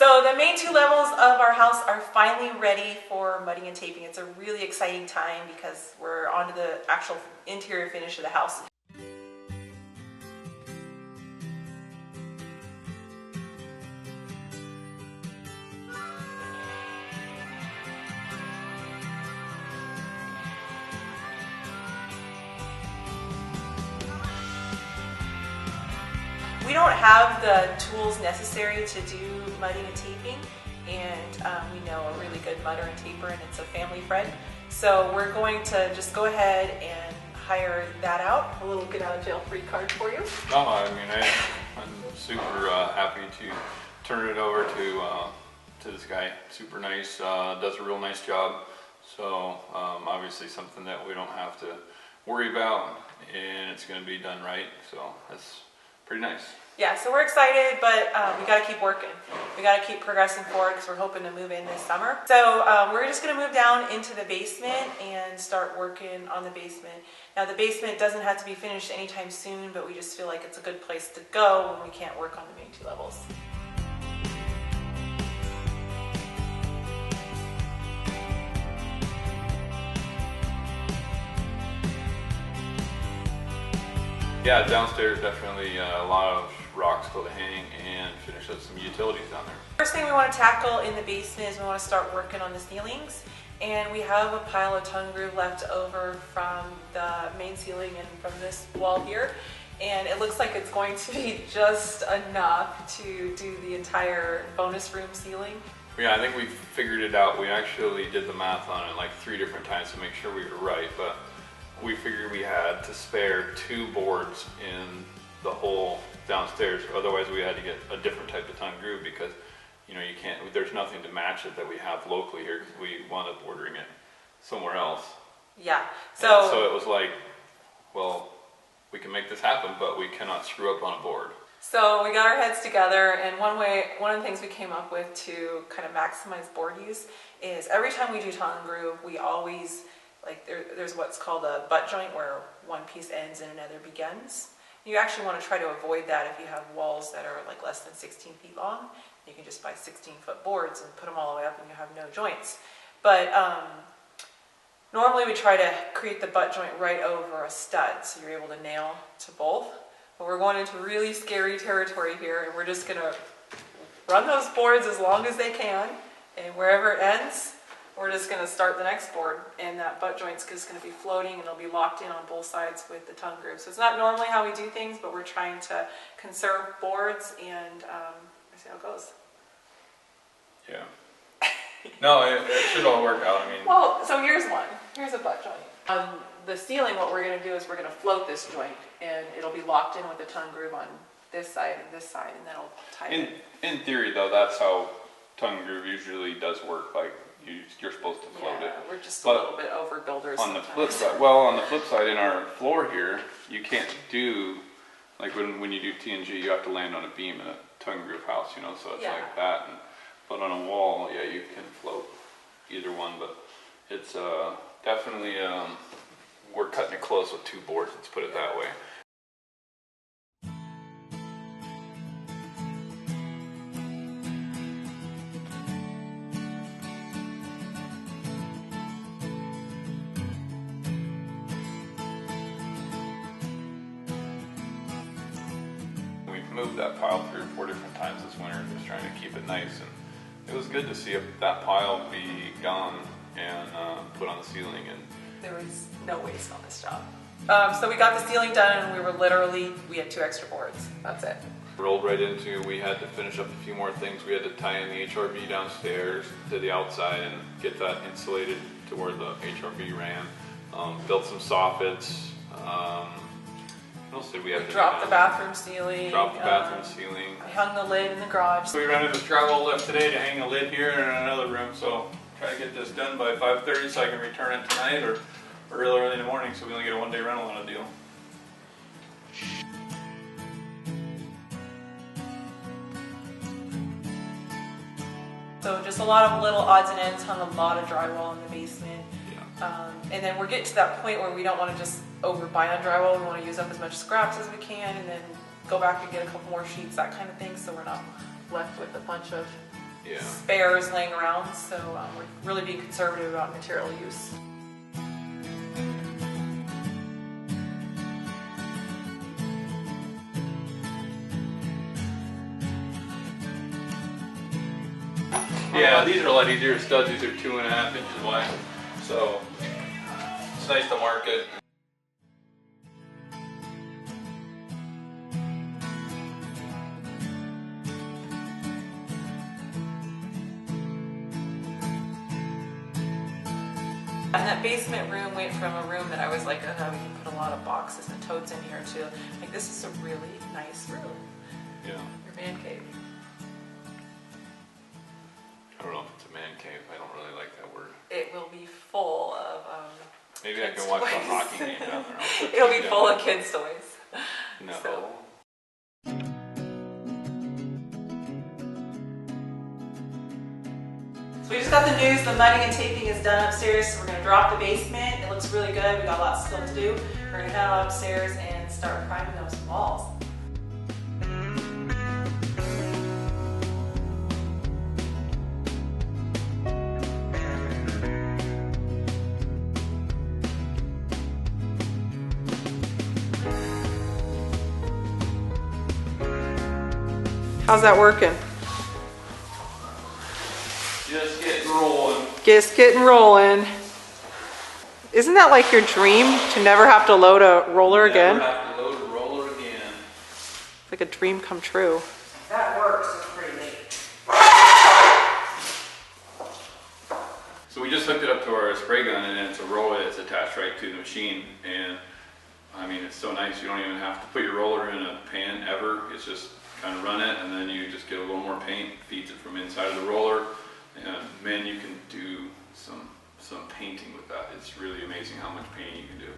So the main 2 levels of our house are finally ready for mudding and taping. It's a really exciting time because we're on to the actual interior finish of the house. We don't have the tools necessary to do mudding and taping, and we know a really good mudder and taper, and it's a family friend. So we're going to just go ahead and hire that out. A little get out of jail free card for you. No, I mean, I'm super happy to turn it over to this guy. Super nice, does a real nice job. So obviously something that we don't have to worry about, and it's going to be done right. So that's pretty nice. Yeah, so we're excited, but we got to keep working. We got to keep progressing forward because we're hoping to move in this summer. So we're just going to move down into the basement and start working on the basement. Now the basement doesn't have to be finished anytime soon, but we just feel like it's a good place to go when we can't work on the main 2 levels. Yeah, downstairs definitely a lot of rock still to hang and finish up some utilities down there. First thing we want to tackle in the basement is we want to start working on the ceilings. And we have a pile of tongue groove left over from the main ceiling and from this wall here. And it looks like it's going to be just enough to do the entire bonus room ceiling. Yeah, I think we figured it out. We actually did the math on it like 3 different times to make sure we were right. But we figured we had to spare 2 boards in the whole downstairs. Otherwise we had to get a different type of tongue groove because, you know, you can't, there's nothing to match it that we have locally here because we wound up ordering it somewhere else. Yeah. So it was like, well, we can make this happen, but we cannot screw up on a board. So we got our heads together, and one of the things we came up with to kind of maximize board use is every time we do tongue groove, we always, like there's what's called a butt joint where one piece ends and another begins. You actually want to try to avoid that if you have walls that are like less than 16 feet long. You can just buy 16-foot boards and put them all the way up and you have no joints. But normally we try to create the butt joint right over a stud so you're able to nail to both. But we're going into really scary territory here, and we're just going to run those boards as long as they can, and wherever it ends, we're just going to start the next board, and that butt joint's just going to be floating and it'll be locked in on both sides with the tongue groove. So it's not normally how we do things, but we're trying to conserve boards, and see how it goes. Yeah. No, it should all work out. I mean, well, so here's one. Here's a butt joint. On the ceiling, what we're going to do is we're going to float this joint, and it'll be locked in with the tongue groove on this side, and then it'll tie it. In theory, though, that's how tongue groove usually does work. Like, you're supposed to float it. We're just a little bit overbuilders on the sometimes. flip side, well, on the flip side, in our floor here, you can't do, like when you do TNG, you have to land on a beam in a tongue groove house, you know, so it's like that. But on a wall, yeah, you can float either one, but it's definitely, we're cutting it close with 2 boards, let's put it that way. Moved that pile 3 or 4 different times this winter, just trying to keep it nice, and it was good to see that pile be gone and put on the ceiling. And there was no waste on this job. So we got the ceiling done, and we had 2 extra boards. That's it. Rolled right into, we had to finish up a few more things. We had to tie in the HRV downstairs to the outside and get that insulated to where the HRV ran. Built some soffits. What else did we have to do? Dropped the bathroom ceiling. Dropped the bathroom ceiling. I hung the lid in the garage. So we rented this drywall lift today to hang a lid here in another room, so try to get this done by 5:30 so I can return it tonight or real early in the morning so we only get a 1-day rental on a deal. So just a lot of little odds and ends, hung a lot of drywall in the basement. And then we're getting to that point where we don't want to just overbuy on drywall. We want to use up as much scraps as we can and then go back and get a couple more sheets, that kind of thing, so we're not left with a bunch of spares laying around, so we're really being conservative about material use. Yeah, these are a lot easier studs. These are 2.5 inches wide, so it's nice to mark it. And that basement room went from a room that I was like, oh, we can put a lot of boxes and totes in here too. Like, this is a really nice room. Yeah. Your man cave. I don't know if it's a man cave. I don't really like that word. It will be full of maybe I can watch the hockey game down there. It'll be full of kids' toys. No. So. So we just got the news, the mudding and taping is done upstairs, so we're going to drop the basement. It looks really good, we got lots still to do. We're going to head on upstairs and start priming those walls. How's that working? Just getting rolling. Just getting rolling. Isn't that like your dream, to never have to load a roller again? Never have to load a roller again. It's like a dream come true. That works, it's pretty neat. So we just hooked it up to our spray gun, and it's a roller that's attached right to the machine. And I mean, it's so nice. You don't even have to put your roller in a pan ever. It's just kind of run it, and then you just get a little more paint, feeds it from inside of the roller. And man, you can do some painting with that. It's really amazing how much painting you can do.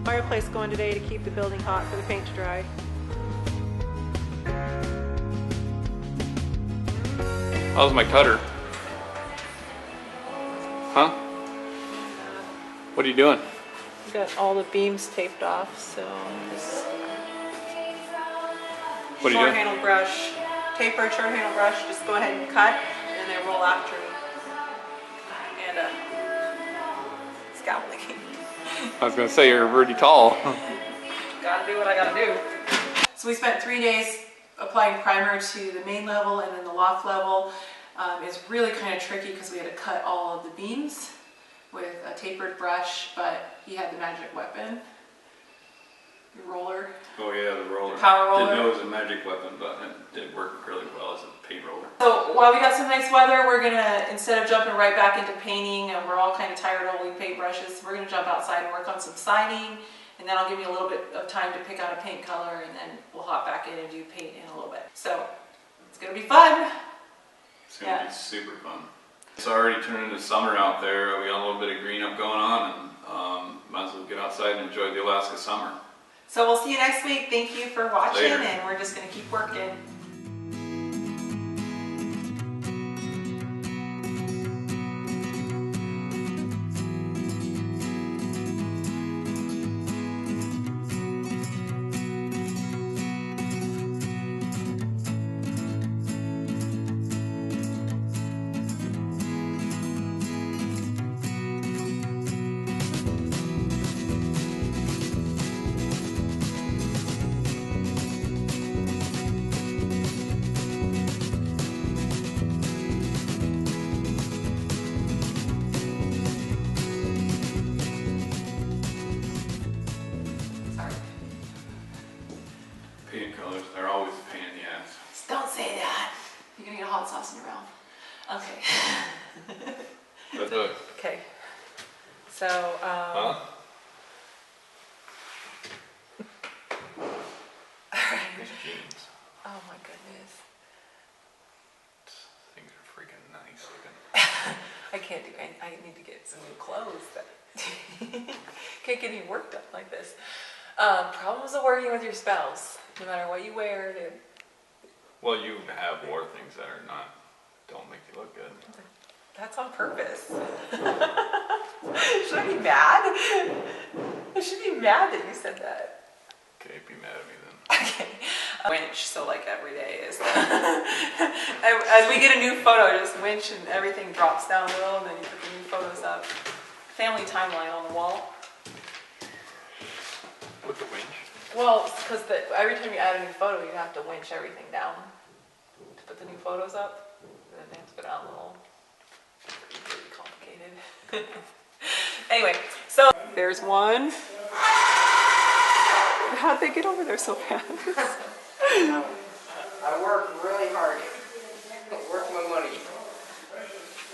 Fireplace going today to keep the building hot for the paint to dry. How's my cutter? Huh? What are you doing? We got all the beams taped off, so just What are you doing? short-handled brush, tapered short-handled brush. Just go ahead and cut, and they roll after me. And scalpel licking. I was gonna say you're pretty tall. Gotta do what I gotta do. So we spent 3 days applying primer to the main level and then the loft level. It's really kind of tricky because we had to cut all of the beams with a tapered brush, but he had the magic weapon, the roller. Oh yeah, the roller. The power roller. Didn't know it was a magic weapon, but it did work really well as a paint roller. So while we got some nice weather, we're gonna, instead of jumping right back into painting, and we're all kind of tired of holding paintbrushes, we're gonna jump outside and work on some siding, and then I'll give you a little bit of time to pick out a paint color, and then we'll hop back in and do paint in a little bit. So it's gonna be fun. It's gonna be super fun. It's already turning into summer out there. We got a little bit of green up going on, and might as well get outside and enjoy the Alaska summer. So we'll see you next week. Thank you for watching, Later. and we're just gonna keep working. Paint colors, they're always a pain in the ass. Don't say that. You're gonna get hot sauce in your mouth. Okay. But look. Okay. So, Huh? alright. These jeans. Oh my goodness. Things are freaking nice looking. I can't do anything. I need to get some new clothes. Can't get any work done like this. Problems of working with your spouse. No matter what you wear, dude. Well, you have wore things that are not, don't make you look good. That's on purpose. Should I be mad? mad that you said that. Okay, be mad at me then. Okay. Winch, so like every day is. As we get a new photo, just winch and everything drops down a little, and then you put the new photos up. Family timeline on the wall. With the winch? Well, because every time you add a new photo, you have to winch everything down to put the new photos up. And then they have to go down a little. Pretty complicated. Anyway, so there's one. How'd they get over there so fast? I work really hard. Work my money.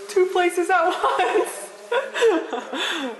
2 places at once.